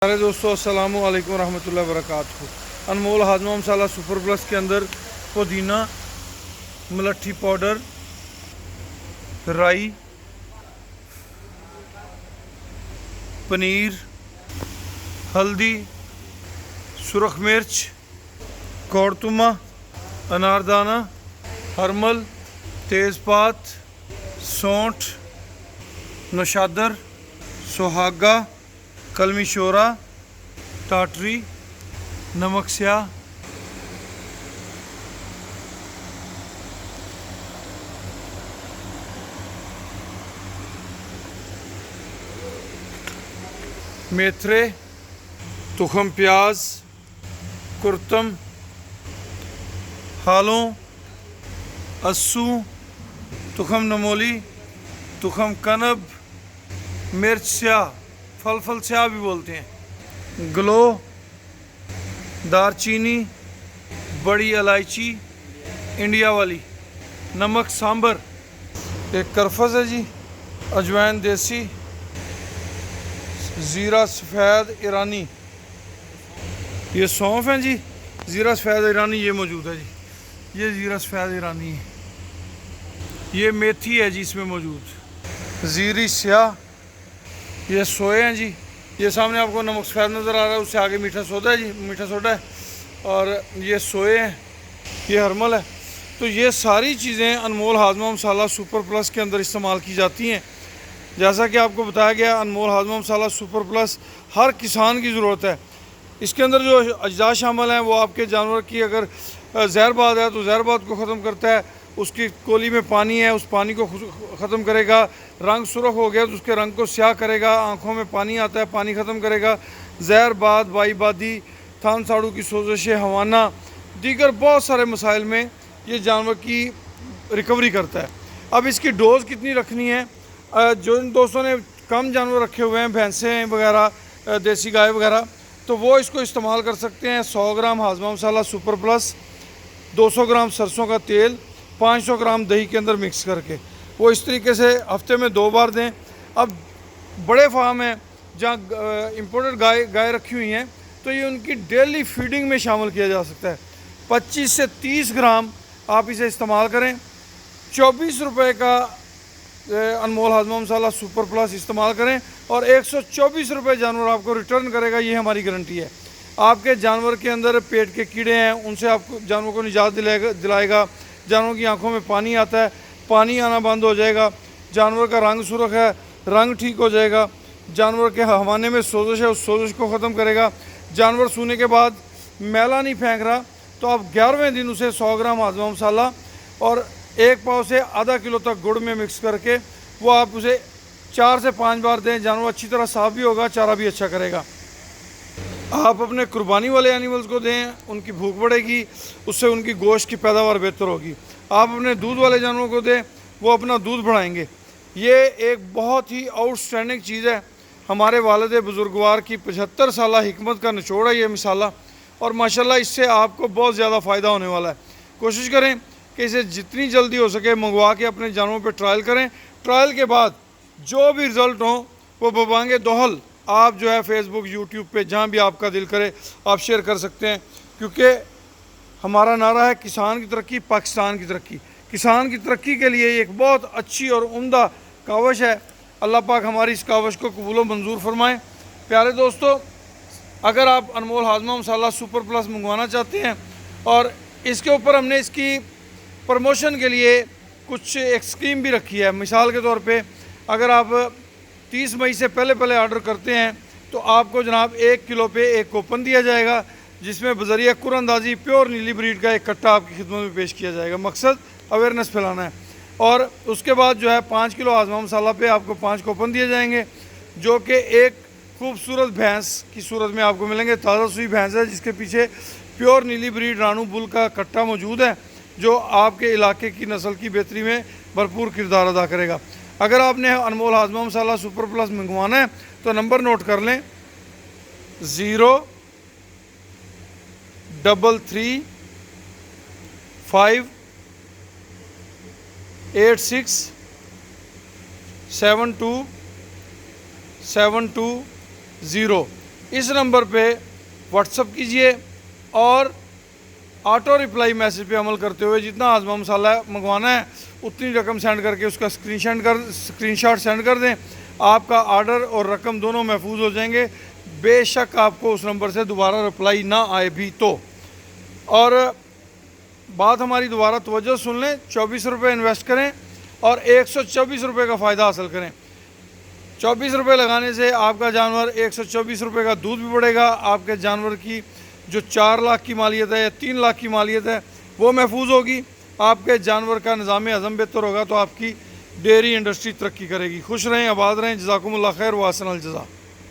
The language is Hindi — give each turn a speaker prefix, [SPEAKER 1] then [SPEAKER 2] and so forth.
[SPEAKER 1] सारे दोस्तों अस्सलामु अलैकुम रहमतुल्लाहि व बरकातहू। अनमोल हाजमा मसाला सुपर प्लस के अंदर पुदीना, मलट्ठी पाउडर, राई, पनीर, हल्दी, सुरख मिर्च, कौड़तुमा, अनारदाना, हरमल, तेज़पात, सौंठ, नौशादर, सुहागा, कलमी शोरा, टाटरी, नमक स्याह, मेथरे, तुखम प्याज, कुर्तम, हालों, अस्सू, तुखम नमोली, तुखम कनब, मिर्च स्याह, फल स्याह भी बोलते हैं, ग्लो, दारचीनी, बड़ी इलायची इंडिया वाली, नमक सांबर, एक करफस है जी, अजवाइन देसी, ज़ीरा सफ़ेद ईरानी, ये सौंफ है जी। ज़ीरा सफ़ेद ईरानी ये मौजूद है जी, ये ज़ीरा सफ़ेद ईरानी है। ये मेथी है जी इसमें मौजूद, ज़ीरी स्याह, ये सोए हैं जी। ये सामने आपको नमक सफ़ेद नज़र आ रहा है, उससे आगे मीठा सोडा है जी, मीठा सोडा है। और ये सोए हैं, ये हरमल है। तो ये सारी चीज़ें अनमोल हाजमा मसाला सुपर प्लस के अंदर इस्तेमाल की जाती हैं। जैसा कि आपको बताया गया, अनमोल हाजमा मसाला सुपर प्लस हर किसान की ज़रूरत है। इसके अंदर जो अज्जा शामिल हैं वो आपके जानवर की अगर जहरबाद है तो जहरबाद को ख़त्म करता है, उसकी कोली में पानी है उस पानी को ख़त्म करेगा, रंग सुरख हो गया तो उसके रंग को स्याह करेगा, आँखों में पानी आता है पानी ख़त्म करेगा, जहरबाद, वाईबादी, थान साड़ू की सोजशें, हवाना, दीगर बहुत सारे मसाइल में ये जानवर की रिकवरी करता है। अब इसकी डोज़ कितनी रखनी है, जो इन दोस्तों ने कम जानवर रखे हुए हैं, भैंसें वगैरह, देसी गाय वगैरह, तो वो इसको इस्तेमाल कर सकते हैं। 100 ग्राम हाजमा मसाला सुपर प्लस, 200 ग्राम सरसों का तेल, 500 ग्राम दही के अंदर मिक्स करके वो इस तरीके से हफ्ते में 2 बार दें। अब बड़े फार्म हैं जहाँ इम्पोर्टेड गाय रखी हुई हैं तो ये उनकी डेली फीडिंग में शामिल किया जा सकता है। 25 से 30 ग्राम आप इसे इस्तेमाल करें। 24 रुपये का अनमोल हाजमा मसाला सुपर प्लस इस्तेमाल करें और 124 रुपये जानवर आपको रिटर्न करेगा, ये हमारी गारंटी है। आपके जानवर के अंदर पेट के कीड़े हैं उनसे आपको जानवर को निजात दिलाएगा। जानवर की आंखों में पानी आता है, पानी आना बंद हो जाएगा। जानवर का रंग सुरख है, रंग ठीक हो जाएगा। जानवर के हवाने में सोजिश है, उस सोजिश को ख़त्म करेगा। जानवर सूने के बाद मैला नहीं फेंक रहा तो आप 11वें दिन उसे 100 ग्राम हाजमा मसाला और 1 पाव से आधा किलो तक गुड़ में मिक्स करके वो आप उसे 4 से 5 बार दें। जानवर अच्छी तरह साफ़ भी होगा, चारा भी अच्छा करेगा। आप अपने कुर्बानी वाले एनिमल्स को दें, उनकी भूख बढ़ेगी, उससे उनकी गोश्त की पैदावार बेहतर होगी। आप अपने दूध वाले जानवरों को दें, वो अपना दूध बढ़ाएंगे। ये एक बहुत ही आउटस्टैंडिंग चीज़ है। हमारे वालिद बुजुर्गवार की 75 साल हिकमत का निचोड़ है ये मिसाला, और माशाल्लाह इससे आपको बहुत ज़्यादा फ़ायदा होने वाला है। कोशिश करें कि इसे जितनी जल्दी हो सके मंगवा के अपने जानवरों पर ट्रायल करें। ट्रायल के बाद जो भी रिज़ल्ट हो वो बबांगे दोहल आप जो है फेसबुक, यूट्यूब पे जहाँ भी आपका दिल करे आप शेयर कर सकते हैं, क्योंकि हमारा नारा है किसान की तरक्की पाकिस्तान की तरक्की। किसान की तरक्की के लिए एक बहुत अच्छी और उम्दा कावश है। अल्लाह पाक हमारी इस कावश को कबूल व मंजूर फरमाएँ। प्यारे दोस्तों, अगर आप अनमोल हाजमा मसाला सुपर प्लस मंगवाना चाहते हैं और इसके ऊपर हमने इसकी प्रमोशन के लिए कुछ एक स्कीम भी रखी है। मिसाल के तौर पे अगर आप 30 मई से पहले ऑर्डर करते हैं तो आपको जनाब 1 किलो पे एक कूपन दिया जाएगा जिसमें बज़रिया कुरअंदाज़ी प्योर नीली ब्रीड का एक कट्टा आपकी खिदमत में पेश किया जाएगा। मकसद अवेयरनेस फैलाना है। और उसके बाद जो है 5 किलो हाजमा मसाला पे आपको 5 कूपन दिए जाएंगे जो कि एक खूबसूरत भैंस की सूरत में आपको मिलेंगे। ताज़ा सुई भैंस है जिसके पीछे प्योर नीली ब्रीड रानू बुल का कट्टा मौजूद है जो आपके इलाके की नस्ल की बेहतरी में भरपूर किरदार अदा करेगा। अगर आपने अनमोल हाजमा मसाला सुपर प्लस मंगवाना है तो नंबर नोट कर लें 03358672720। इस नंबर पे व्हाट्सअप कीजिए और ऑटो रिप्लाई मैसेज पे अमल करते हुए जितना आज़मा मसाला मंगवाना है उतनी रकम सेंड करके उसका स्क्रीनशॉट सेंड कर दें। आपका ऑर्डर और रकम दोनों महफूज हो जाएंगे। बेशक आपको उस नंबर से दोबारा रिप्लाई ना आए भी तो। और बात हमारी दोबारा तवज्जो सुन लें, 24 रुपये इन्वेस्ट करें और 124 रुपये का फ़ायदा हासिल करें। 24 रुपये लगाने से आपका जानवर 124 रुपये का दूध भी बढ़ेगा। आपके जानवर की जो 4 लाख की मालियत है या 3 लाख की मालियत है वो महफूज होगी। आपके जानवर का निज़ाम हज़म बेहतर होगा तो आपकी डेयरी इंडस्ट्री तरक्की करेगी। खुश रहें, आबाद रहें। जज़ाकुमुल्लाह खैर व अहसनल जज़ा।